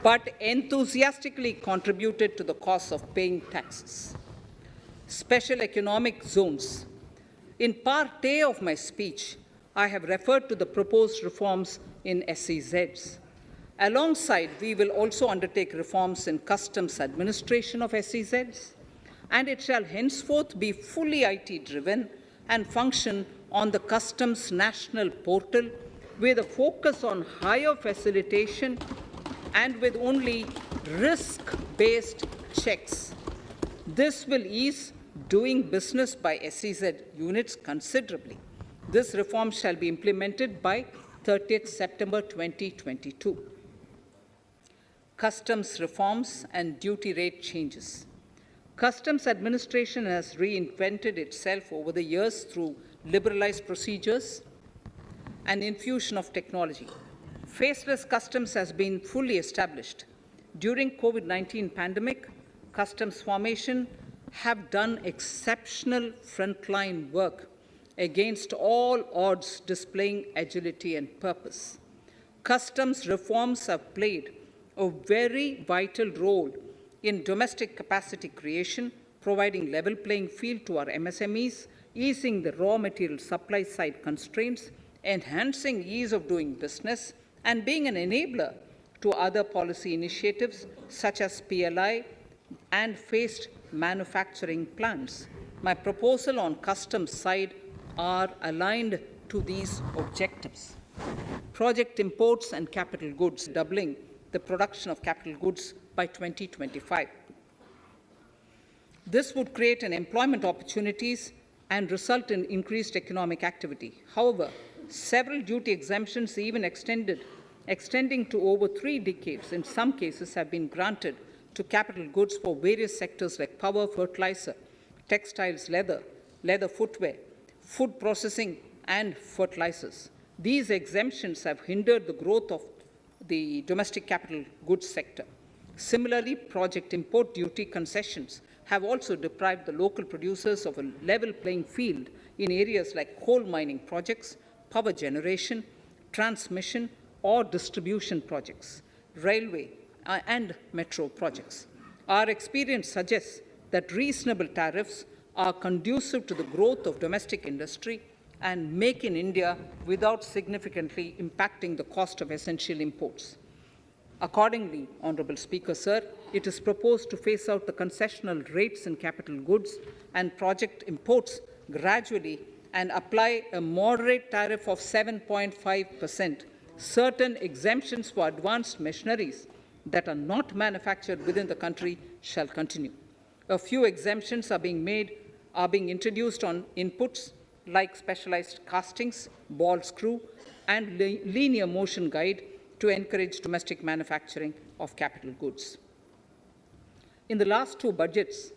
but enthusiastically contributed to the cost of paying taxes. Special economic zones. In part A of my speech, I have referred to the proposed reforms in SEZs. Alongside, we will also undertake reforms in customs administration of SEZs, and it shall henceforth be fully IT-driven and function on the customs national portal with a focus on higher facilitation and with only risk-based checks. This will ease doing business by SEZ units considerably. This reform shall be implemented by 30th September 2022. Customs reforms and duty rate changes. Customs administration has reinvented itself over the years through liberalized procedures and infusion of technology. Faceless customs has been fully established. During COVID-19 pandemic, customs formation have done exceptional frontline work against all odds, displaying agility and purpose. Customs reforms have played a very vital role in domestic capacity creation, providing level playing field to our MSMEs, easing the raw material supply side constraints, enhancing ease of doing business, and being an enabler to other policy initiatives such as PLI and phased manufacturing plans. My proposal on customs side are aligned to these objectives. Project imports and capital goods, doubling the production of capital goods by 2025. This would create an employment opportunities and result in increased economic activity. However, several duty exemptions, even extending to over 3 decades, in some cases have been granted to capital goods for various sectors like power, fertilizer, textiles, leather footwear, food processing, and fertilizers. These exemptions have hindered the growth of the domestic capital goods sector. Similarly, project import duty concessions have also deprived the local producers of a level playing field in areas like coal mining projects, power generation, transmission, or distribution projects, railway and metro projects. Our experience suggests that reasonable tariffs are conducive to the growth of domestic industry and make in India without significantly impacting the cost of essential imports. Accordingly, Honourable Speaker, sir, it is proposed to phase out the concessional rates in capital goods and project imports gradually and apply a moderate tariff of 7.5%. Certain exemptions for advanced machineries that are not manufactured within the country shall continue. A few exemptions are being introduced on inputs like specialized castings, ball screw, and linear motion guide to encourage domestic manufacturing of capital goods. In the last 2 budgets,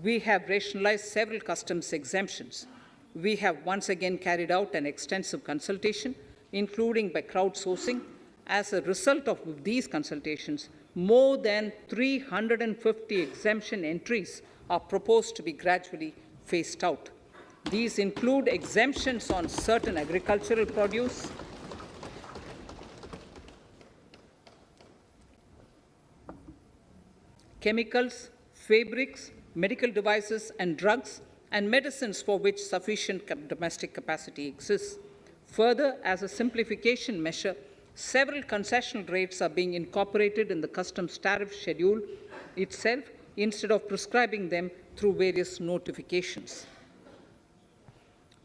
we have rationalized several customs exemptions. We have once again carried out an extensive consultation, including by crowdsourcing. As a result of these consultations, more than 350 exemption entries are proposed to be gradually phased out. These include exemptions on certain agricultural produce, chemicals, fabrics, medical devices, and drugs, and medicines for which sufficient domestic capacity exists. Further, as a simplification measure, several concessional rates are being incorporated in the customs tariff schedule itself instead of prescribing them through various notifications.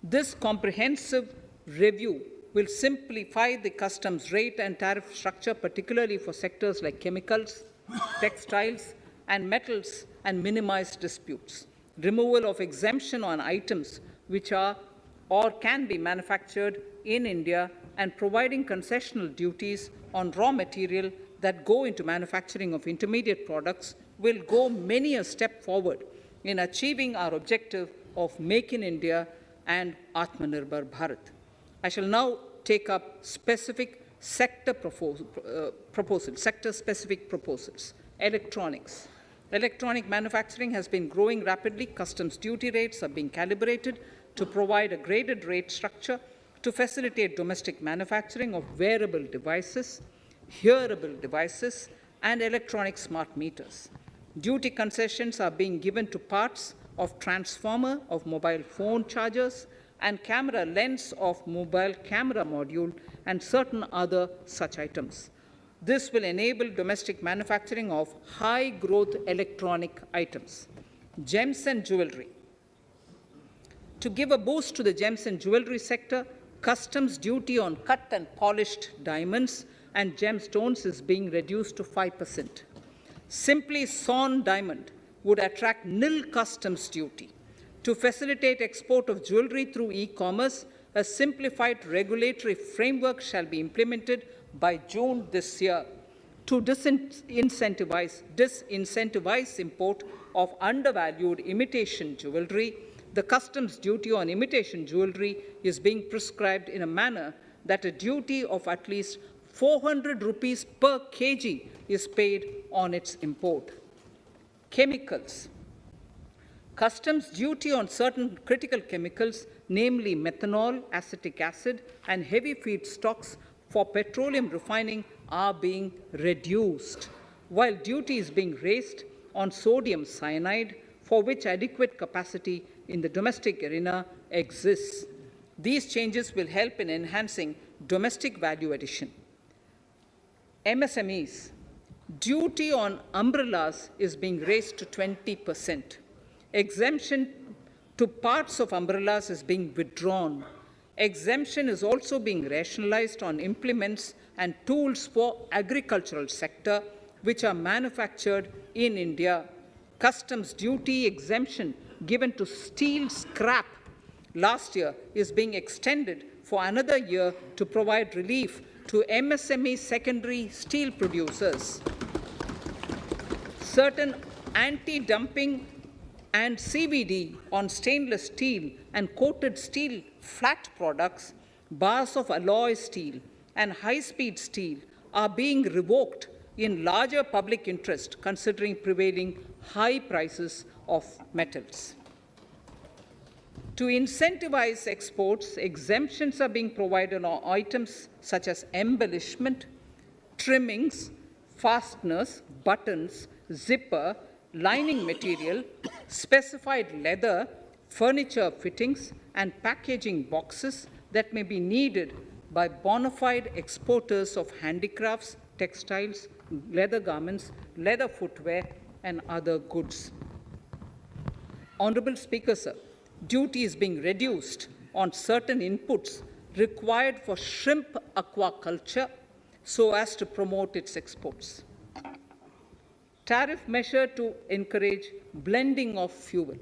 This comprehensive review will simplify the customs rate and tariff structure, particularly for sectors like chemicals, textiles, and metals, and minimize disputes. Removal of exemption on items which are or can be manufactured in India and providing concessional duties on raw material that go into manufacturing of intermediate products will go many a step forward in achieving our objective of Make in India and Atmanirbhar Bharat. I shall now take up specific sector-specific proposals. Electronics. Electronic manufacturing has been growing rapidly. Customs duty rates are being calibrated to provide a graded rate structure to facilitate domestic manufacturing of wearable devices, hearable devices, and electronic smart meters. Duty concessions are being given to parts of transformer of mobile phone chargers and camera lens of mobile camera module and certain other such items. This will enable domestic manufacturing of high-growth electronic items. Gems and jewelry. To give a boost to the gems and jewelry sector, customs duty on cut and polished diamonds and gemstones is being reduced to 5%. Simply sawn diamond would attract nil customs duty. To facilitate export of jewelry through e-commerce, a simplified regulatory framework shall be implemented by June this year to disincentivize import of undervalued imitation jewelry. The customs duty on imitation jewelry is being prescribed in a manner that a duty of at least 400 rupees per kg is paid on its import. Chemicals. Customs duty on certain critical chemicals, namely methanol, acetic acid, and heavy feedstocks for petroleum refining are being reduced, while duty is being raised on sodium cyanide, for which adequate capacity in the domestic arena exists. These changes will help in enhancing domestic value addition. MSMEs. Duty on umbrellas is being raised to 20%. Exemption to parts of umbrellas is being withdrawn. Exemption is also being rationalized on implements and tools for agricultural sector which are manufactured in India. Customs duty exemption given to steel scrap last year is being extended for another year to provide relief to MSME secondary steel producers. Certain anti-dumping and CVD on stainless steel and coated steel flat products, bars of alloy steel, and high-speed steel are being revoked in larger public interest considering prevailing high prices of metals. To incentivize exports, exemptions are being provided on items such as embellishment, trimmings, fasteners, buttons, zipper, lining material, specified leather, furniture fittings, and packaging boxes that may be needed by bona fide exporters of handicrafts, textiles, leather garments, leather footwear, and other goods. Honorable Speaker, sir, duty is being reduced on certain inputs required for shrimp aquaculture so as to promote its exports. Tariff measure to encourage blending of fuel.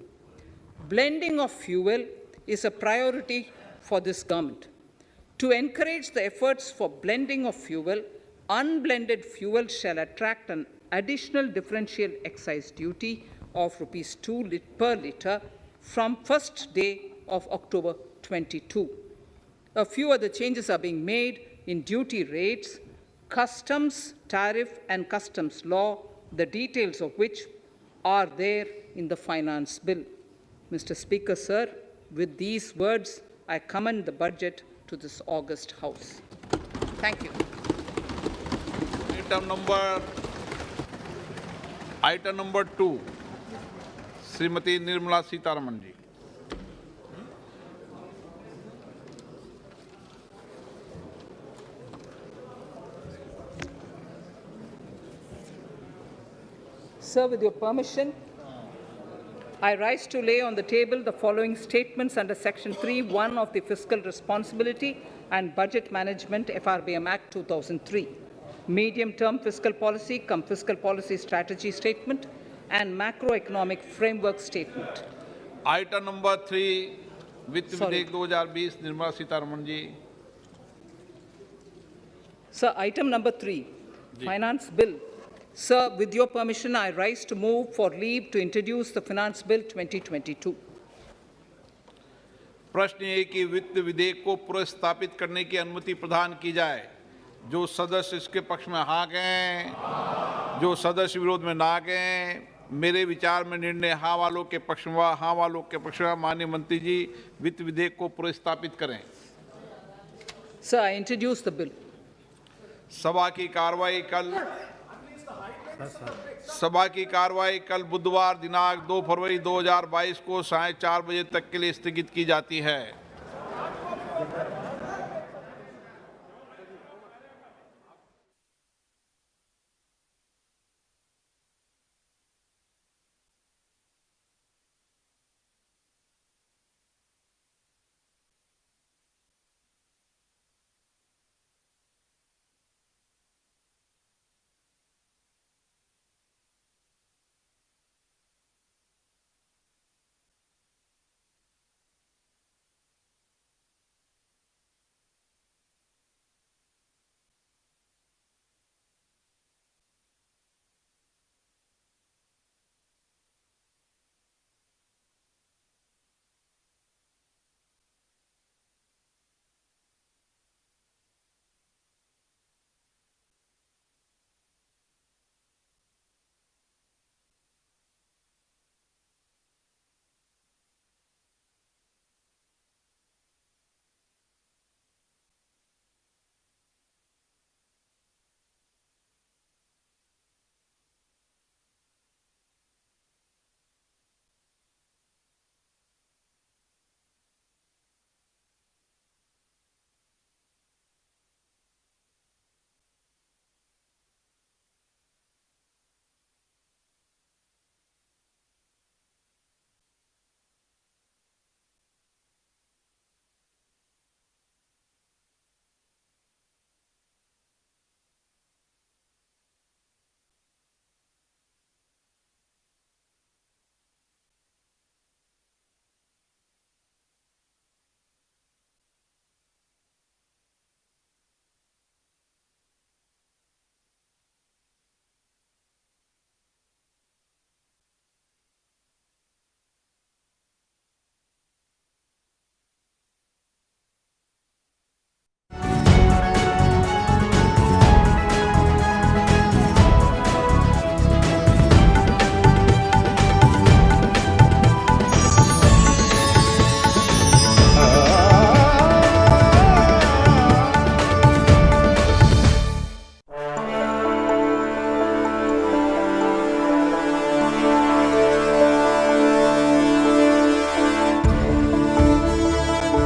Blending of fuel is a priority for this government. To encourage the efforts for blending of fuel, unblended fuel shall attract an additional differential excise duty of rupees 2 per litre from first day of October 22. A few other changes are being made in duty rates, customs, tariff, and customs law, the details of which are there in the finance bill. Mr. Speaker, sir, with these words, I commend the budget to this august House. Thank you. Item number 2, Srimati Nirmala Sitharaman ji. Sir, with your permission, I rise to lay on the table the following statements under Section 3(1) of the Fiscal Responsibility and Budget Management FRBM Act 2003. Medium-term fiscal policy cum fiscal policy strategy statement and macroeconomic framework statement. Item number 3, Vitt Videk 2020, Nirmala Sitharaman ji. Sir, item number 3, Finance Bill. Sir, with your permission, I rise to move for leave to introduce the Finance Bill 2022. प्रश्न ये कि वित्त विधेयक को पुनर्स्थापित करने की अनुमति प्रदान की जाए। जो सदस्य इसके पक्ष में हाँ कहें, जो सदस्य विरोध में ना कहें, मेरे विचार में निर्णय हाँ वालों के पक्ष में, हाँ वालों के पक्ष में। माननीय मंत्री जी, वित्त विधेयक को पुनर्स्थापित करें। Sir, I introduce the bill. सभा की कार्रवाई कल सभा की कार्रवाई कल बुधवार दिनांक 2 फरवरी 2022 को 4:30 बजे तक के लिए स्थगित की जाती है।